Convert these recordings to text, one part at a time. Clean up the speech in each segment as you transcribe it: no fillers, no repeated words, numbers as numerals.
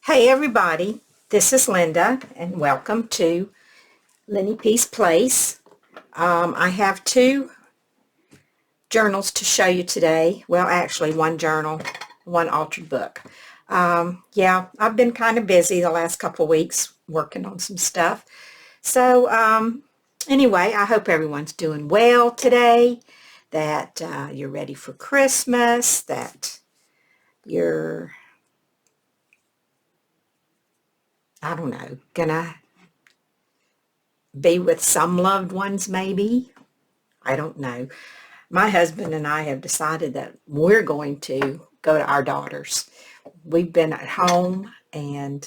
Hey everybody, this is Linda and welcome to Lenny P's Place. I have two journals to show you today. Well, actually one journal, one altered book. Yeah, I've been kind of busy the last couple of weeks working on some stuff. So anyway, I hope everyone's doing well today, that you're ready for Christmas, that you're, I don't know, gonna be with some loved ones maybe. I don't know. My husband and I have decided that we're going to go to our daughter's. We've been at home and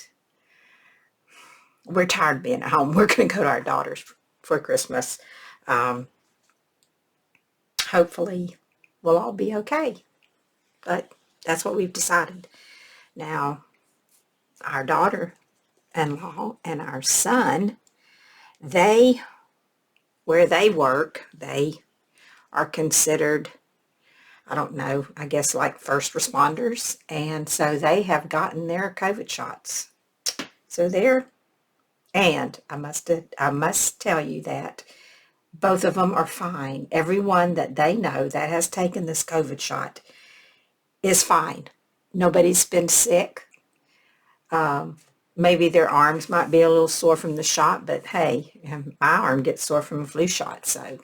we're tired of being at home. We're going to go to our daughter's for Christmas. Hopefully we'll all be okay. But that's what we've decided. Now, our daughter-in-law and our son, where they work, they are considered, I don't know, I guess like first responders. And so they have gotten their COVID shots. So and I must tell you that both of them are fine. Everyone that they know that has taken this COVID shot is fine. Nobody's been sick. Maybe their arms might be a little sore from the shot, but hey, my arm gets sore from a flu shot, so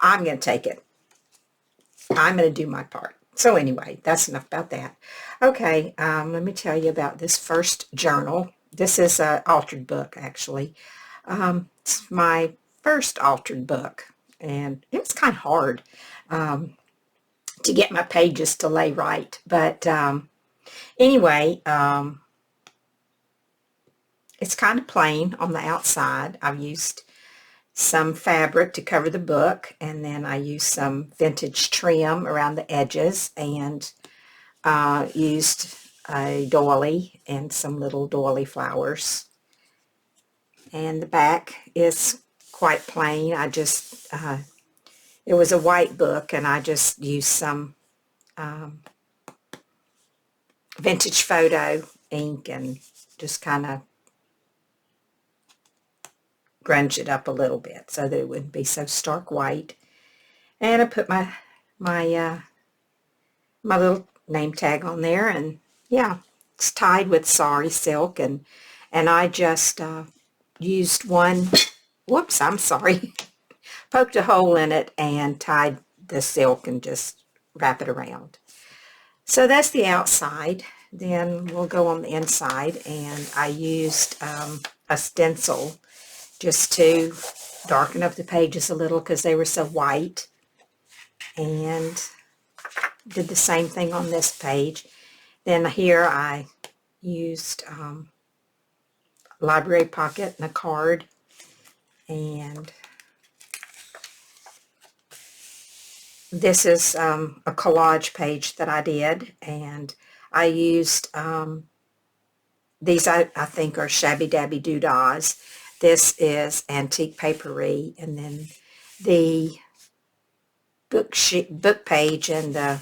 I'm going to take it. I'm going to do my part. So anyway, that's enough about that. Okay, let me tell you about this first journal. This is an altered book, actually. It's my first altered book, and it was kind of hard to get my pages to lay right. But anyway, it's kind of plain on the outside. I've used some fabric to cover the book, and then I used some vintage trim around the edges, and used a doily and some little doily flowers. And the back is quite plain. I just, it was a white book, and I just used some vintage photo ink and just kind of grunge it up a little bit so that it wouldn't be so stark white. And I put my little name tag on there, and yeah, it's tied with sari silk, and I just used one, whoops, I'm sorry, poked a hole in it and tied the silk and just wrap it around. So that's the outside. Then we'll go on the inside, and I used a stencil just to darken up the pages a little because they were so white, and did the same thing on this page. Then here I used library pocket and a card, and this is a collage page that I did, and I used these I think are Shabby Dabby Doodahs. This is Antique Papery, and then the book page and the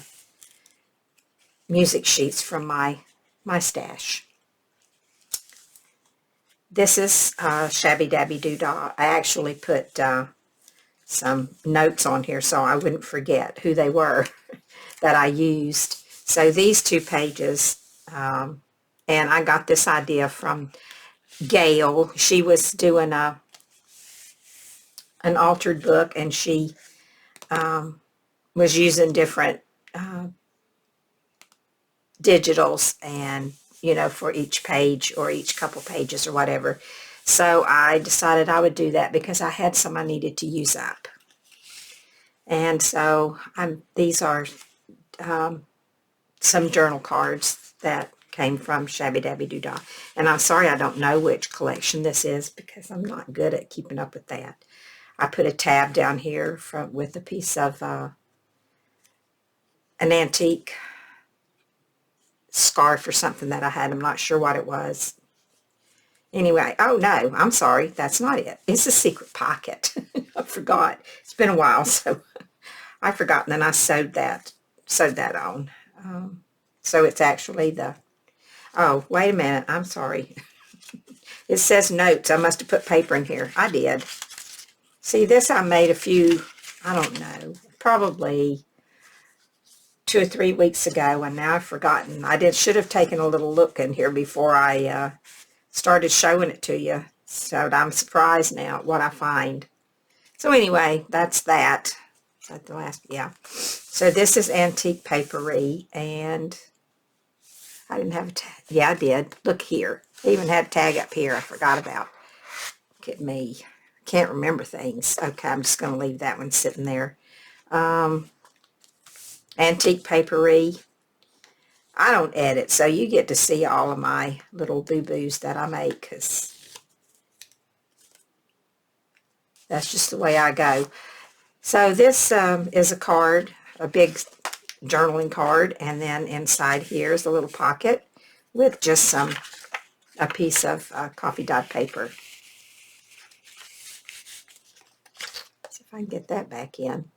music sheets from my stash. This is Shabby Dabby Doodah. I actually put some notes on here so I wouldn't forget who they were that I used. So these two pages, and I got this idea from Gail. She was doing an altered book, and she was using different digitals, and for each page or each couple pages or whatever. So I decided I would do that because I had some I needed to use up. And so these are some journal cards that came from Shabby Dabby Doodah. And I'm sorry I don't know which collection this is because I'm not good at keeping up with that. I put a tab down here with a piece of an antique scarf or something that I had. I'm not sure what it was. Anyway, oh no, I'm sorry, that's not it. It's a secret pocket. I forgot. It's been a while, so I forgot, and then I sewed that on. So it's actually Oh, wait a minute. I'm sorry. It says notes. I must have put paper in here. I did. See, this I made a few, I don't know, probably 2 or 3 weeks ago, and now I've forgotten. Should have taken a little look in here before I started showing it to you. So I'm surprised now at what I find. So anyway, that's that. Is that the last? Yeah. So this is antique papery, and I didn't have a tag. Yeah, I did. Look here. I even had a tag up here I forgot about. Look at me. Can't remember things. Okay, I'm just going to leave that one sitting there. Antique papery. I don't edit, so you get to see all of my little boo-boos that I make, because that's just the way I go. So this is a card, a big journaling card, and then inside here is a little pocket with just a piece of coffee dyed paper. See if I can get that back in.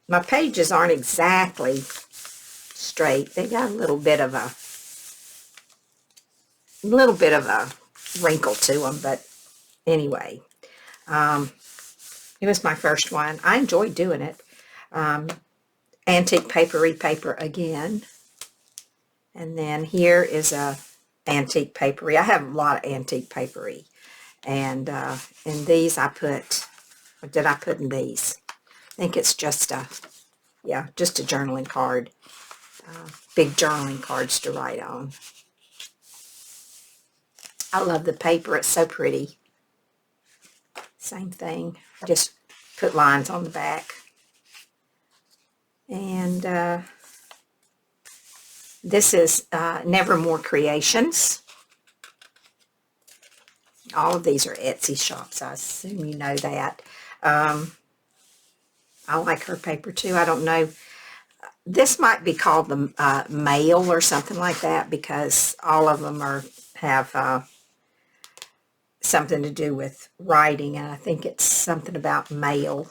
My pages aren't exactly straight. They got a little bit of a wrinkle to them, but anyway, it was my first one. I enjoyed doing it. Antique papery paper again, and then here is a antique papery. I have a lot of antique papery, and in these I put, what did I put in these? I think it's just a journaling card. Big journaling cards to write on. I love the paper. It's so pretty. Same thing. Just put lines on the back. And this is Nevermore Creations. All of these are Etsy shops. I assume you know that. I like her paper too. I don't know. This might be called the mail or something like that, because all of them have something to do with writing, and I think it's something about mail.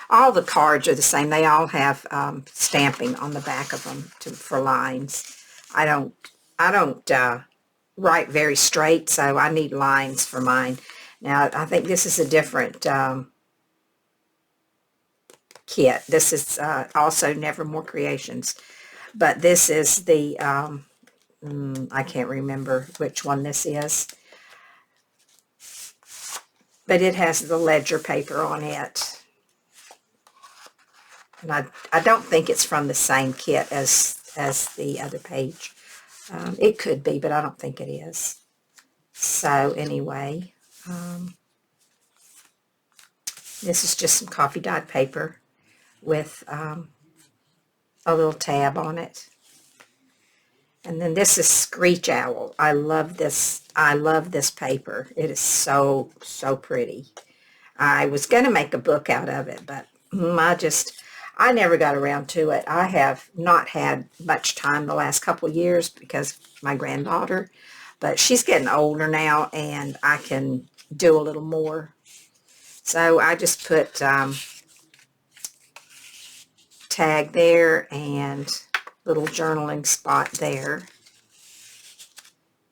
All the cards are the same. They all have stamping on the back of them for lines. I don't write very straight, so I need lines for mine. Now, I think this is a different kit. This is also Nevermore Creations, but this is the I can't remember which one this is, but it has the ledger paper on it, and I don't think it's from the same kit as the other page. It could be, but I don't think it is. So anyway, this is just some coffee dyed paper with a little tab on it. And then this is Screech Owl. I love this. I love this paper. It is so pretty. I was going to make a book out of it, but I never got around to it. I have not had much time the last couple of years because of my granddaughter, but she's getting older now, and I can do a little more. So I just put tag there and little journaling spot there.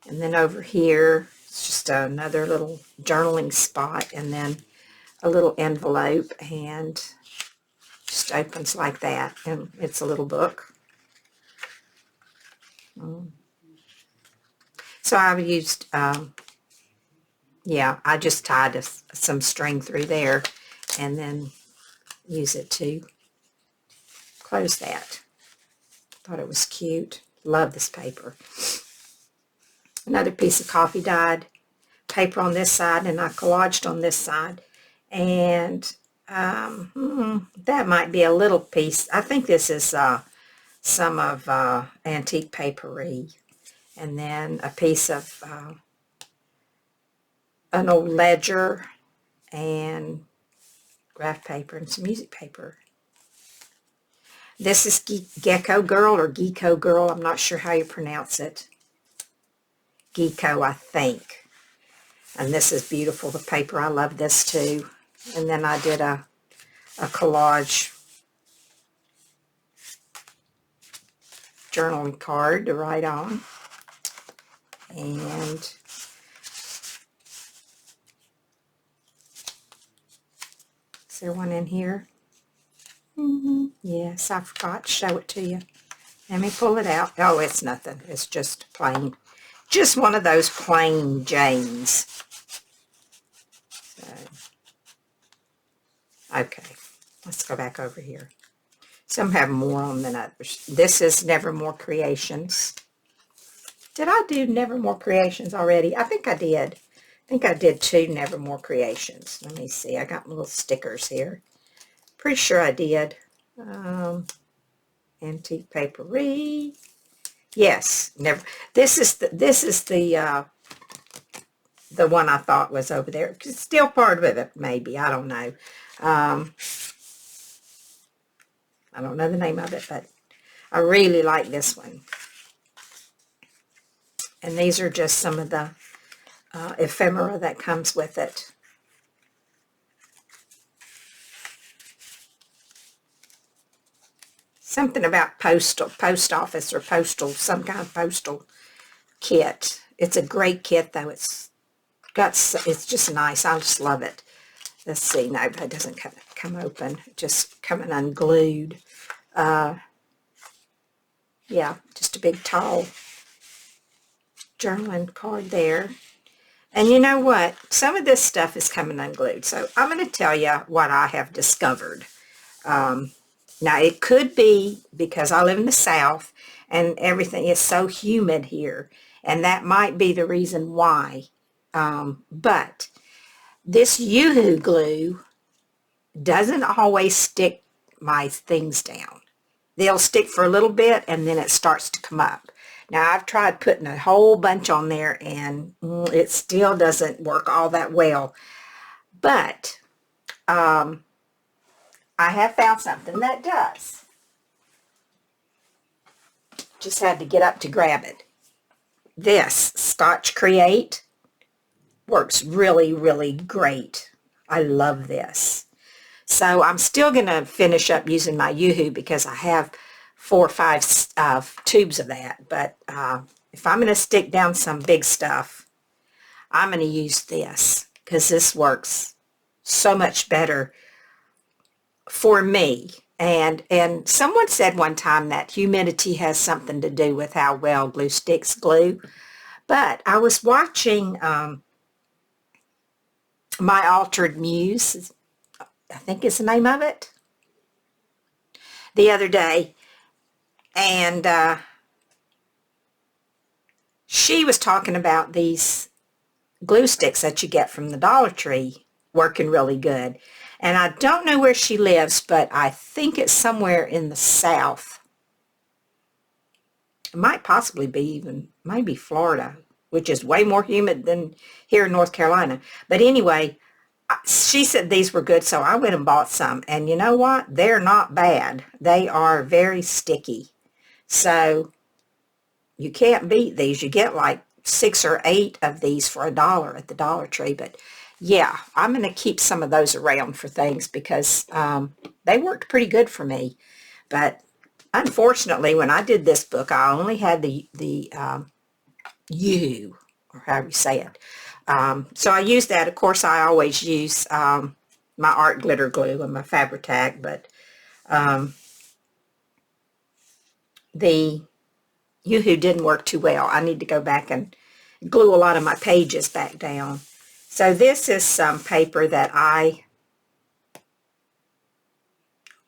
And then over here, it's just another little journaling spot, and then a little envelope, and just opens like that, and it's a little book. So I've used, I just tied some string through there, and then use it to close that. Thought it was cute. Love this paper. Another piece of coffee dyed paper on this side, and I collaged on this side. And that might be a little piece. I think this is some of antique papery. And then a piece of an old ledger and graph paper and some music paper. This is Gecko Girl or Geeko Girl. I'm not sure how you pronounce it. Geeko, I think. And this is beautiful, the paper. I love this too. And then I did a collage journaling card to write on. And is there one in here? Yes, I forgot to show it to you. Let me pull it out. Oh, it's nothing. It's just plain. Just one of those plain Janes. So, okay, let's go back over here. Some have more on than others. This is Nevermore Creations. Did I do Nevermore Creations already? I think I did. I think I did 2 Nevermore Creations. Let me see. I got little stickers here. Pretty sure I did. Antique papery. Yes, never. This is the one I thought was over there. It's still part of it, maybe. I don't know. I don't know the name of it, but I really like this one. And these are just some of the ephemera that comes with it. Something about post office or postal, some kind of postal kit. It's a great kit, though. It's just nice. I just love it. Let's see. No, that doesn't come open. Just coming unglued. Yeah, just a big tall journaling card there. And you know what? Some of this stuff is coming unglued. So I'm going to tell you what I have discovered. Now, it could be because I live in the South and everything is so humid here. And that might be the reason why. But this Yoo-hoo glue doesn't always stick my things down. They'll stick for a little bit and then it starts to come up. Now, I've tried putting a whole bunch on there and it still doesn't work all that well. But I have found something that does. Just had to get up to grab it. This Scotch Create works really, really great. I love this. So I'm still going to finish up using my Yoo-hoo because I have 4 or 5 tubes of that. But if I'm going to stick down some big stuff, I'm going to use this because this works so much better for me. And someone said one time that humidity has something to do with how well glue sticks glue. But I was watching My Altered Muse, I think is the name of it, the other day. And she was talking about these glue sticks that you get from the Dollar Tree working really good. And I don't know where she lives, but I think it's somewhere in the South. It might possibly be even, maybe Florida, which is way more humid than here in North Carolina. But anyway, she said these were good, so I went and bought some. And you know what? They're not bad. They are very sticky. So you can't beat these. You get like 6 or 8 of these for $1 at the Dollar Tree. But yeah, I'm going to keep some of those around for things because they worked pretty good for me. But unfortunately, when I did this book, I only had the Yoo-hoo, or however you say it. So I used that. Of course, I always use my art glitter glue and my Fabri-Tac, but the Yoo-hoo didn't work too well. I need to go back and glue a lot of my pages back down. So this is some paper that I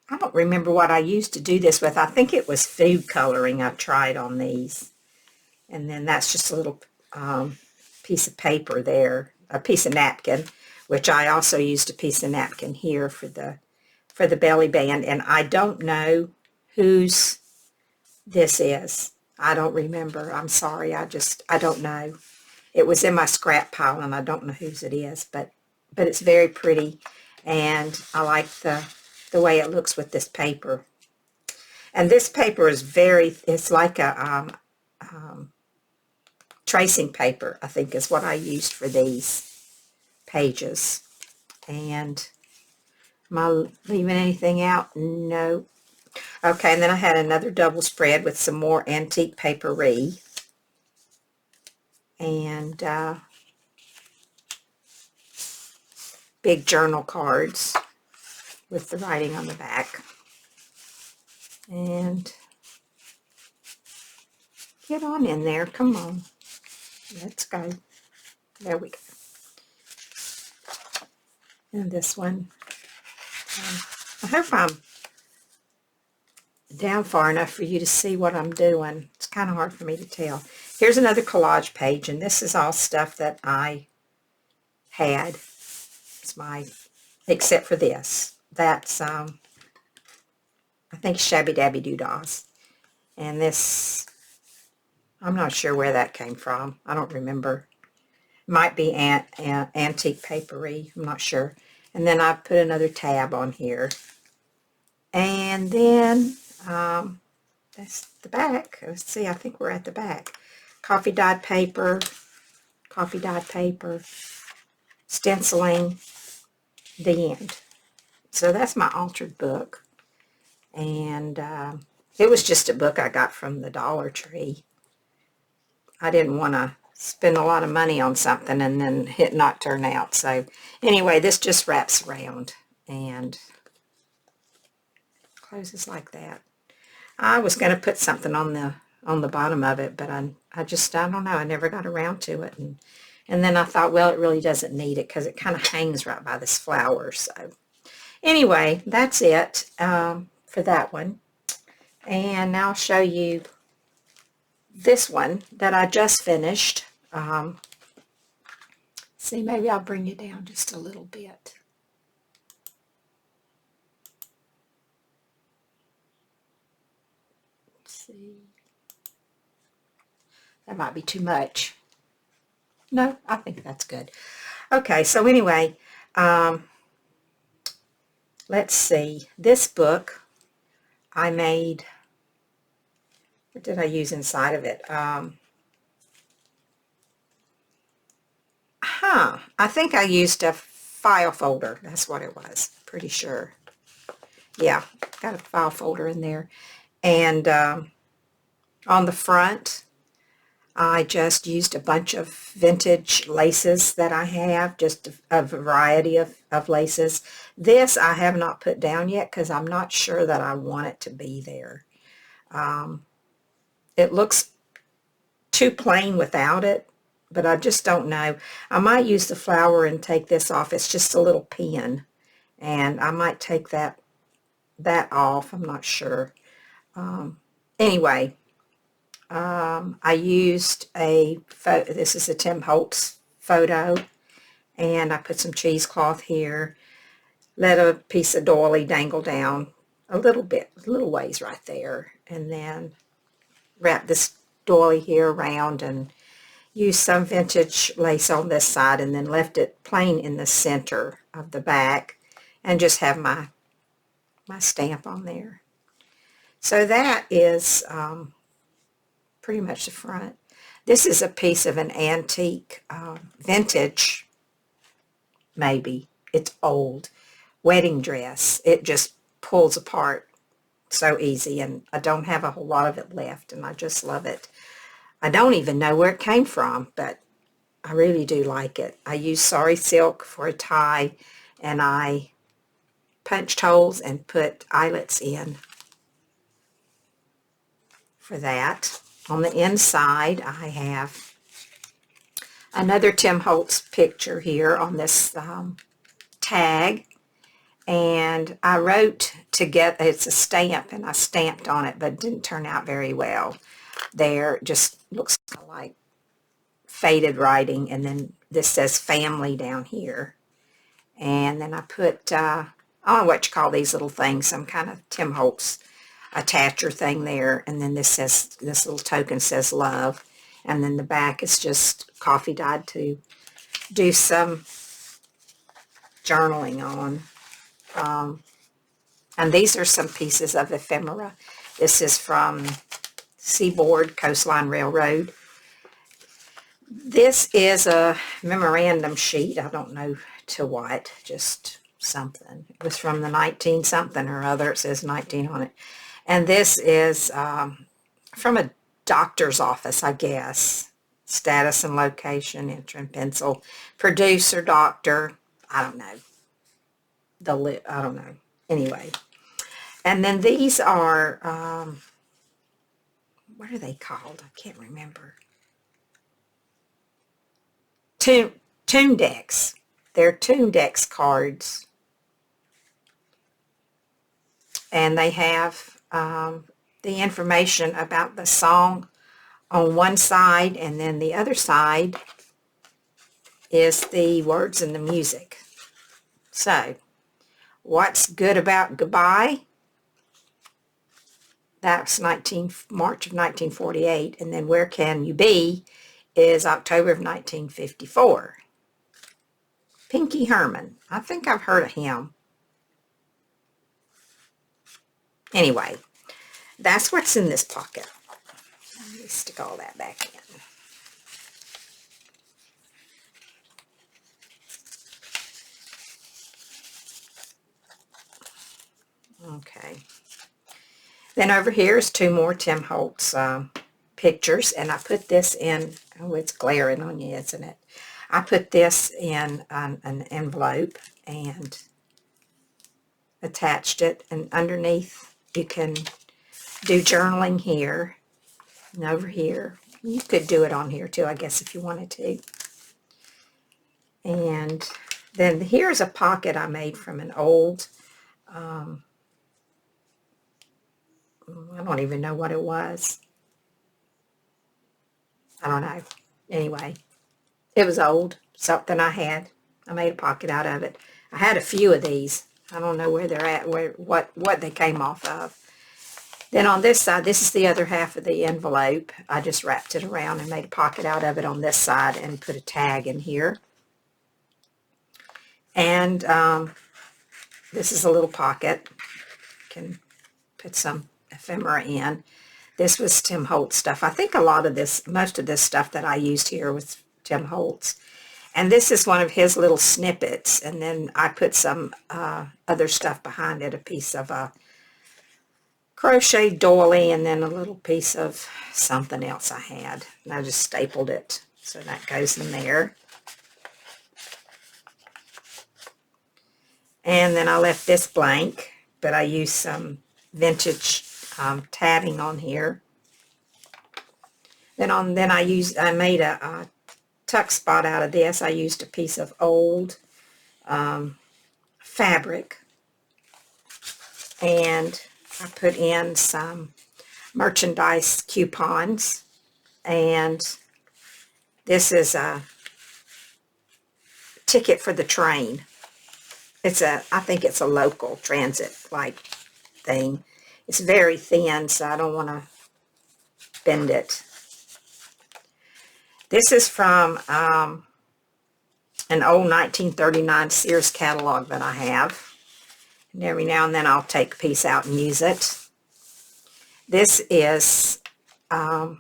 don't remember what I used to do this with. I think it was food coloring I tried on these. And then that's just a little piece of paper there, a piece of napkin, which I also used a piece of napkin here for the belly band. And I don't know whose this is. I don't remember. I'm sorry. I don't know. It was in my scrap pile and I don't know whose it is, but it's very pretty and I like the way it looks with this paper. And this paper is it's like a tracing paper, I think is what I used for these pages. And am I leaving anything out? No. Okay, and then I had another double spread with some more antique papery. And big journal cards with the writing on the back. And get on in there. Come on. Let's go. There we go. And this one. I hope I'm down far enough for you to see what I'm doing. It's kind of hard for me to tell. Here's another collage page, and this is all stuff that I had. It's my, except for this. That's, I think Shabby Dabby Doodahs. And this, I'm not sure where that came from. I don't remember. Might be antique papery. I'm not sure. And then I put another tab on here. And then that's the back. Let's see, I think we're at the back. Coffee dyed paper, stenciling, the end. So that's my altered book. And it was just a book I got from the Dollar Tree. I didn't want to spend a lot of money on something and then it not turn out. So anyway, this just wraps around and closes like that. I was going to put something on the bottom of it, but I don't know. I never got around to it. And then I thought, well, it really doesn't need it because it kind of hangs right by this flower. So anyway, that's it for that one. And now I'll show you this one that I just finished. See, maybe I'll bring you down just a little bit. Let's see. That might be too much. No, I think that's good. Okay, so anyway, let's see. This book I made, what did I use inside of it? I think I used a file folder. That's what it was. Pretty sure. Yeah, got a file folder in there. And on the front, I just used a bunch of vintage laces that I have, just a variety of laces. This I have not put down yet because I'm not sure that I want it to be there. It looks too plain without it, but I just don't know. I might use the flower and take this off. It's just a little pin, and I might take that off. I'm not sure. Anyway, I used this is a Tim Holtz photo, and I put some cheesecloth here, let a piece of doily dangle down a little ways right there, and then wrap this doily here around and use some vintage lace on this side, and then left it plain in the center of the back, and just have my stamp on there. So that is pretty much the front. This is a piece of an antique, vintage, maybe, it's old, wedding dress. It just pulls apart so easy, and I don't have a whole lot of it left, and I just love it. I don't even know where it came from, but I really do like it. I used sari silk for a tie, and I punched holes and put eyelets in for that. On the inside, I have another Tim Holtz picture here on this tag, and I wrote to get, it's a stamp, and I stamped on it, but it didn't turn out very well. There just looks like faded writing, and then this says family down here. And then I put, I don't know what you call these little things, some kind of Tim Holtz attacher thing there, and then this little token says love, and then the back is just coffee dyed to do some journaling on. And these are some pieces of ephemera. This is from Seaboard Coastline Railroad. This is a memorandum sheet. I don't know to what, just something. It was from the 19 something or other. It says 19 on it. And this is from a doctor's office, I guess. Status and location, enter in pencil. Producer, doctor, I don't know. I don't know. Anyway. And then these are, what are they called? I can't remember. Tune decks. They're tune decks cards. And they have the information about the song on one side, and then the other side is the words and the music. So, what's good about goodbye? That's March of 1948, and then Where Can You Be is October of 1954. Pinky Herman. I think I've heard of him. Anyway, that's what's in this pocket. Let me stick all that back in. Okay. Then over here is two more Tim Holtz pictures, and I put this in, oh, it's glaring on you, isn't it? I put this in an envelope and attached it, and underneath you can do journaling here and over here. You could do it on here too, I guess, if you wanted to. And then here's a pocket I made from an old, I don't even know what it was. I don't know. Anyway, it was old, something I had. I made a pocket out of it. I had a few of these. I don't know where they're at, what they came off of. Then on this side, this is the other half of the envelope. I just wrapped it around and made a pocket out of it on this side and put a tag in here. And this is a little pocket. Can put some ephemera in. This was Tim Holtz stuff. I think a lot of this, most of this stuff that I used here was Tim Holtz. And this is one of his little snippets. And then I put some other stuff behind it, a piece of a crochet doily and then a little piece of something else I had. And I just stapled it. So that goes in there. And then I left this blank, but I used some vintage tatting on here. Then I made a tuck spot out of this. I used a piece of old fabric, and I put in some merchandise coupons, and this is a ticket for the train. I think it's a local transit like thing. It's very thin, so I don't want to bend it. This is from an old 1939 Sears catalog that I have. And every now and then I'll take a piece out and use it. This is, I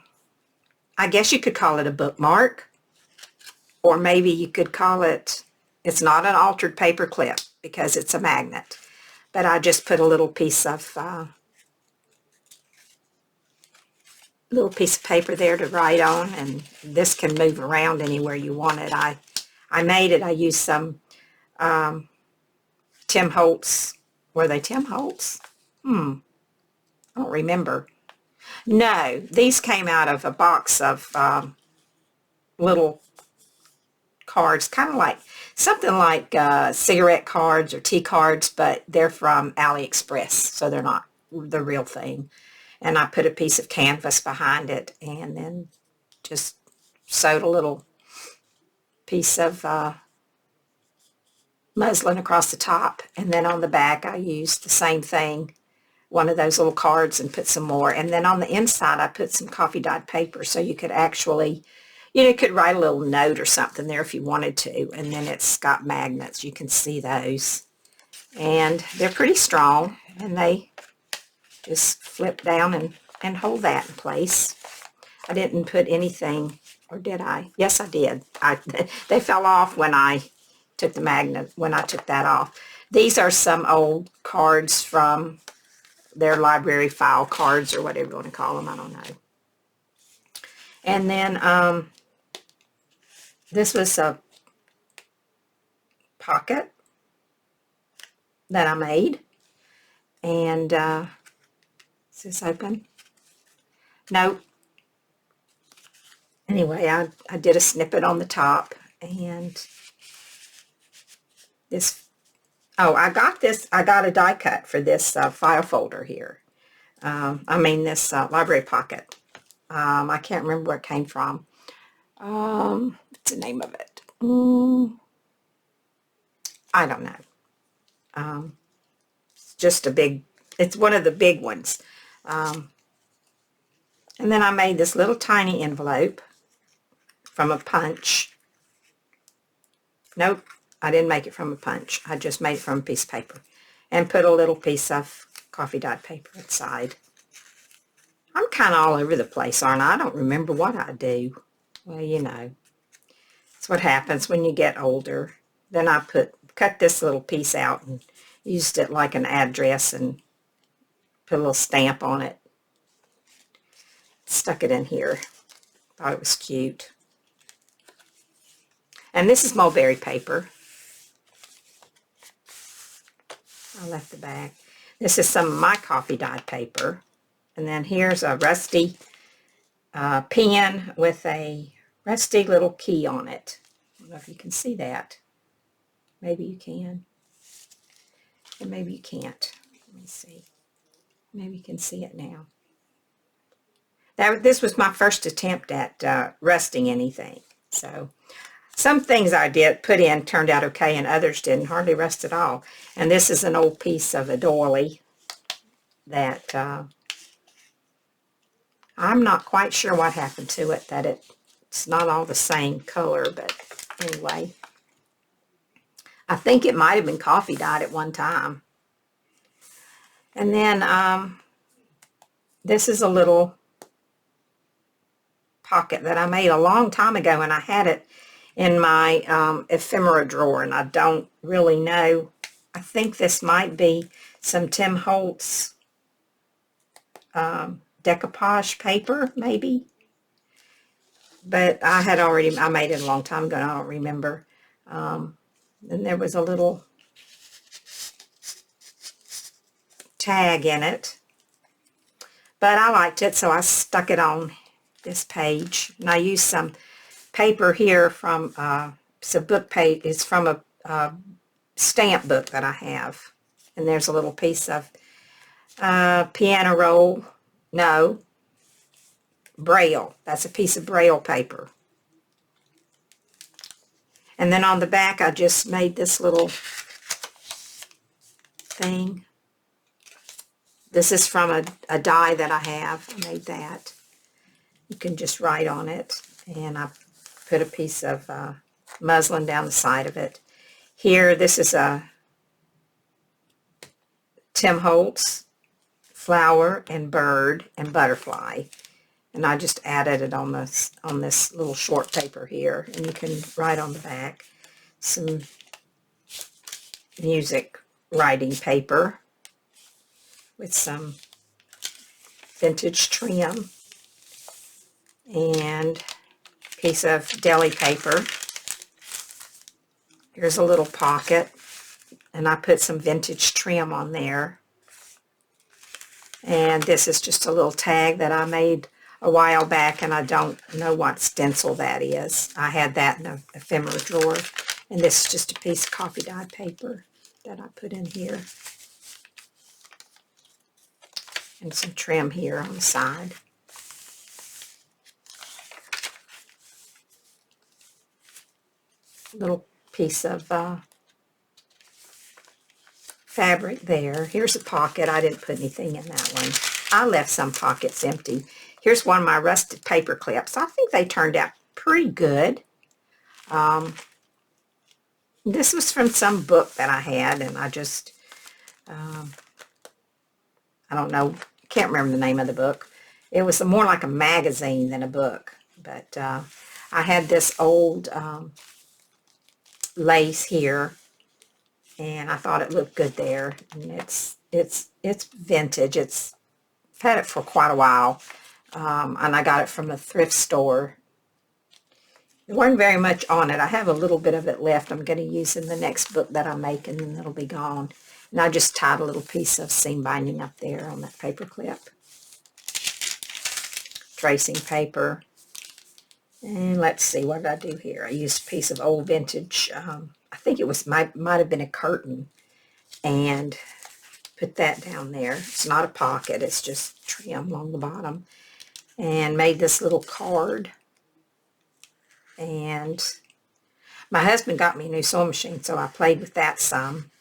guess you could call it a bookmark. Or maybe you could call it, it's not an altered paper clip because it's a magnet. But I just put a little piece of paper there to write on, and this can move around anywhere you want it. I made it. I used some Tim Holtz. Were they Tim Holtz? I don't remember. No, these came out of a box of little cards, kind of like something like cigarette cards or tea cards, but they're from AliExpress, so they're not the real thing. And I put a piece of canvas behind it and then just sewed a little piece of muslin across the top. And then on the back I used the same thing, one of those little cards, and put some more. And then on the inside I put some coffee dyed paper, so you could actually, you could write a little note or something there if you wanted to. And then it's got magnets. You can see those. And they're pretty strong, and they just flip down and hold that in place. I didn't put anything, or did I? Yes, I did. They fell off when I took the magnet, when I took that off. These are some old cards from their library file cards or whatever you want to call them. I don't know. And then this was a pocket that I made. And is this open? No. Anyway, I did a snippet on the top, and this, oh, I got a die cut for this file folder here. This library pocket. I can't remember where it came from. What's the name of it? I don't know. It's just it's one of the big ones. And then I made this little tiny envelope from a punch. Nope, I didn't make it from a punch. I just made it from a piece of paper and put a little piece of coffee dyed paper inside. I'm kind of all over the place, aren't I? I don't remember what I do. Well, you know, it's what happens when you get older. Then I cut this little piece out and used it like an address and put a little stamp on it. Stuck it in here. Thought it was cute. And this is mulberry paper. I left the back. This is some of my coffee dyed paper. And then here's a rusty pen with a rusty little key on it. I don't know if you can see that. Maybe you can. And maybe you can't. Let me see. Maybe you can see it now. This was my first attempt at rusting anything. So some things I did put in turned out okay, and others didn't hardly rust at all. And this is an old piece of a doily that I'm not quite sure what happened to it, that it's not all the same color, but anyway. I think it might have been coffee dyed at one time. And then this is a little pocket that I made a long time ago, and I had it in my ephemera drawer, and I don't really know. I think this might be some Tim Holtz decoupage paper, maybe. But I made it a long time ago, and I don't remember. Then there was a little tag in it. But I liked it, so I stuck it on this page. And I used some paper here from, it's a book page. It's from a stamp book that I have. And there's a little piece of piano roll. No, Braille. That's a piece of Braille paper. And then on the back, I just made this little thing. This is from a die that I have. I made that. You can just write on it. And I put a piece of muslin down the side of it. Here, this is a Tim Holtz flower and bird and butterfly. And I just added it on this little short paper here. And you can write on the back some music writing paper with some vintage trim and a piece of deli paper. Here's a little pocket, and I put some vintage trim on there. And this is just a little tag that I made a while back, and I don't know what stencil that is. I had that in an ephemera drawer. And this is just a piece of coffee dyed paper that I put in here. And some trim here on the side. Little piece of fabric there. Here's a pocket. I didn't put anything in that one. I left some pockets empty. Here's one of my rusted paper clips. I think they turned out pretty good. This was from some book that I had, and I just, I don't know, can't remember the name of the book. It was more like a magazine than a book. But I had this old lace here, and I thought it looked good there. And it's it's vintage. I've had it for quite a while, and I got it from a thrift store. There wasn't very much on it. I have a little bit of it left I'm going to use in the next book that I'm making, and it'll be gone. And I just tied a little piece of seam binding up there on that paper clip. Tracing paper. And let's see, what did I do here? I used a piece of old vintage, I think it was, might have been a curtain, and put that down there. It's not a pocket, it's just trim along the bottom. And made this little card. And my husband got me a new sewing machine, so I played with that some.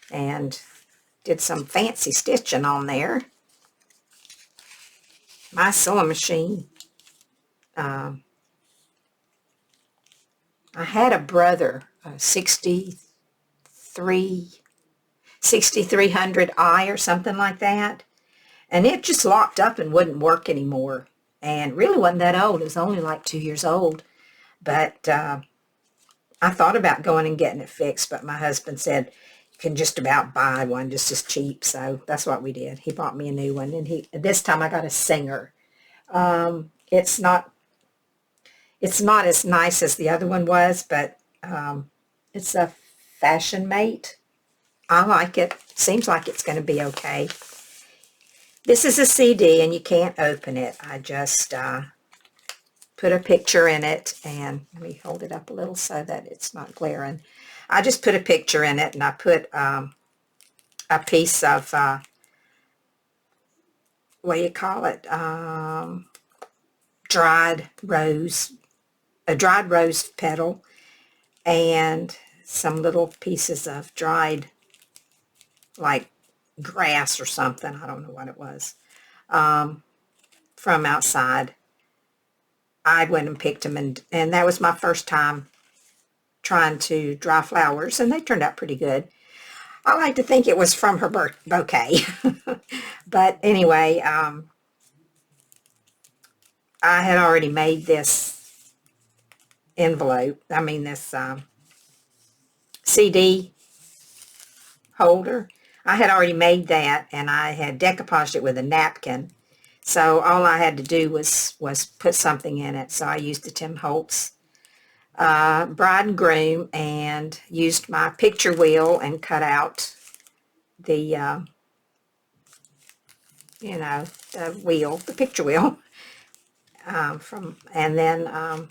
And did some fancy stitching on there. My sewing machine, I had a brother, a 6300i or something like that. And it just locked up and wouldn't work anymore. And really wasn't that old. It was only like 2 years old. But I thought about going and getting it fixed, but my husband said, you can just about buy one just as cheap. So that's what we did. He bought me a new one. And this time I got a Singer. It's not as nice as the other one was, but it's a Fashion Mate. I like it. Seems like it's going to be okay. This is a CD, and you can't open it. I just put a picture in it, and let me hold it up a little so that it's not glaring. I just put a picture in it, and I put a piece of, what do you call it, a dried rose petal, and some little pieces of dried, like grass or something, I don't know what it was, from outside. I went and picked them, and that was my first time trying to dry flowers, and they turned out pretty good. I like to think it was from her bouquet. But anyway, I had already made this envelope, this CD holder. I had already made that, and I had decoupaged it with a napkin. So all I had to do was put something in it. So I used the Tim Holtz Bride and Groom, and used my picture wheel and cut out the, the picture wheel, and then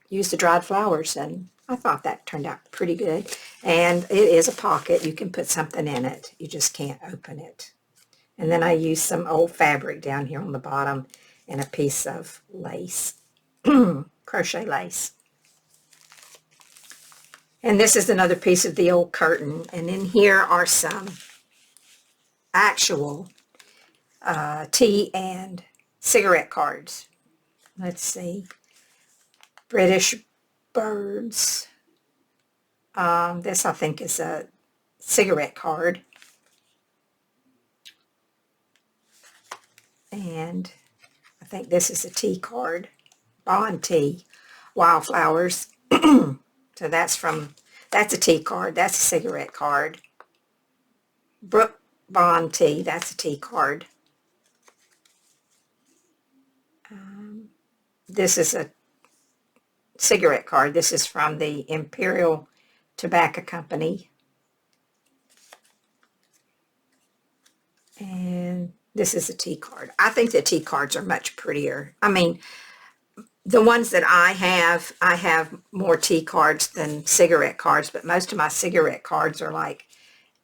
used the dried flowers, and I thought that turned out pretty good. And it is a pocket. You can put something in it. You just can't open it. And then I used some old fabric down here on the bottom and a piece of lace, crochet lace. And this is another piece of the old curtain. And in here are some actual tea and cigarette cards. Let's see. British birds. This, I think, is a cigarette card. And I think this is a tea card. Bond tea. Wildflowers. So that's a tea card. That's a cigarette card. Brook Bond tea. That's a tea card. This is a cigarette card. This is from the Imperial Tobacco Company. And this is a tea card. I think the tea cards are much prettier. I mean, the ones that I have more tea cards than cigarette cards, but most of my cigarette cards are like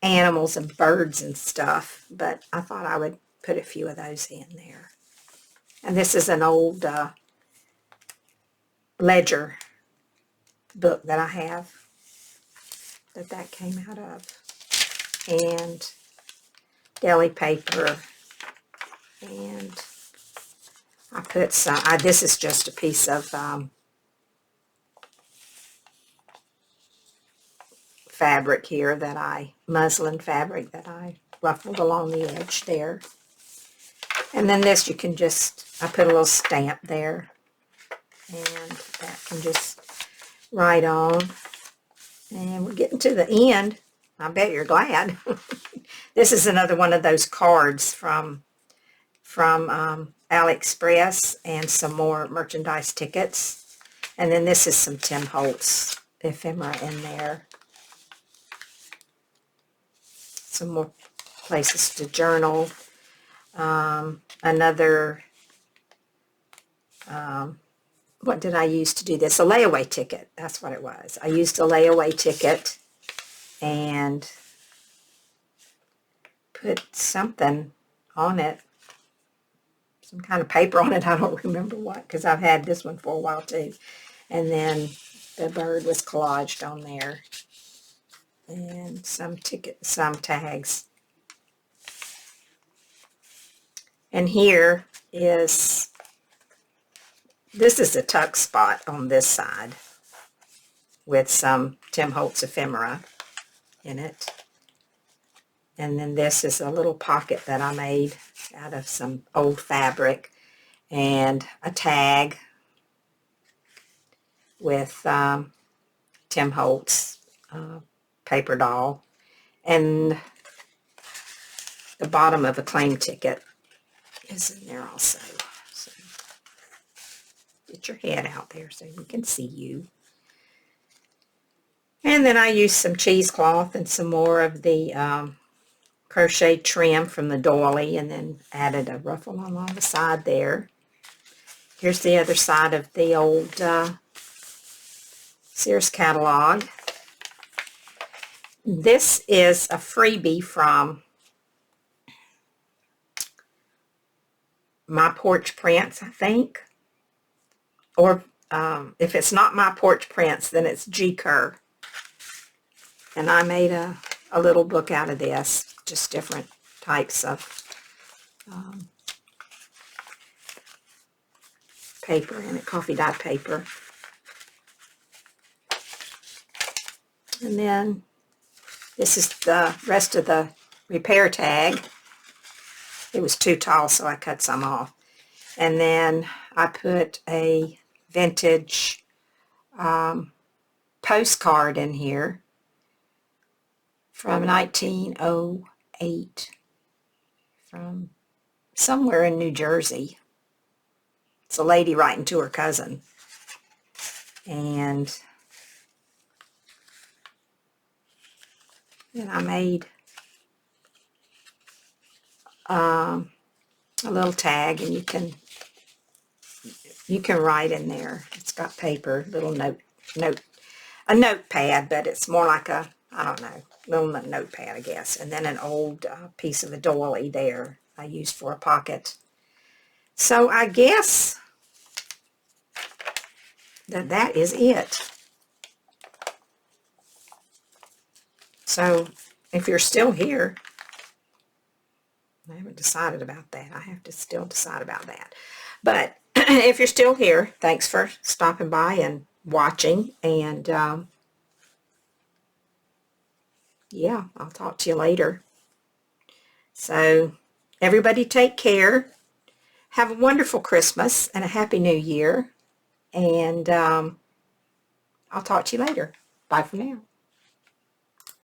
animals and birds and stuff. But I thought I would put a few of those in there. And this is an old ledger book that I have that came out of. And deli paper. And I put some, this is just a piece of fabric here muslin fabric that I ruffled along the edge there. And then this, I put a little stamp there. And that can just write on. And we're getting to the end. I bet you're glad. This is another one of those cards from AliExpress, and some more merchandise tickets. And then this is some Tim Holtz ephemera in there. Some more places to journal. Another, what did I use to do this? A layaway ticket. That's what it was. I used a layaway ticket and put something on it. Some kind of paper on it. I don't remember what, because I've had this one for a while too. And then the bird was collaged on there. And some tags. And here is, this is a tuck spot on this side with some Tim Holtz ephemera in it. And then this is a little pocket that I made out of some old fabric, and a tag with Tim Holtz paper doll, and the bottom of a claim ticket is in there also. So get your head out there so we can see you. And then I used some cheesecloth and some more of the crochet trim from the doily, and then added a ruffle along the side there. Here's the other side of the old Sears catalog. This is a freebie from My Porch Prints, I think. Or if it's not My Porch Prints, then it's G. Kerr. And I made a little book out of this. Just different types of paper in it, coffee dye paper. And then this is the rest of the repair tag. It was too tall, so I cut some off. And then I put a vintage postcard in here from 1908 from somewhere in New Jersey. It's a lady writing to her cousin. And then I made a little tag, and you can write in there. It's got paper, little a notepad, but it's more like a, I don't know, little notepad, I guess. And then an old piece of a doily there I used for a pocket. So I guess that is it. So if you're still here, I haven't decided about that. I have to still decide about that. But if you're still here, thanks for stopping by and watching. And yeah, I'll talk to you later. So everybody take care. Have a wonderful Christmas and a Happy New Year. And I'll talk to you later. Bye for now.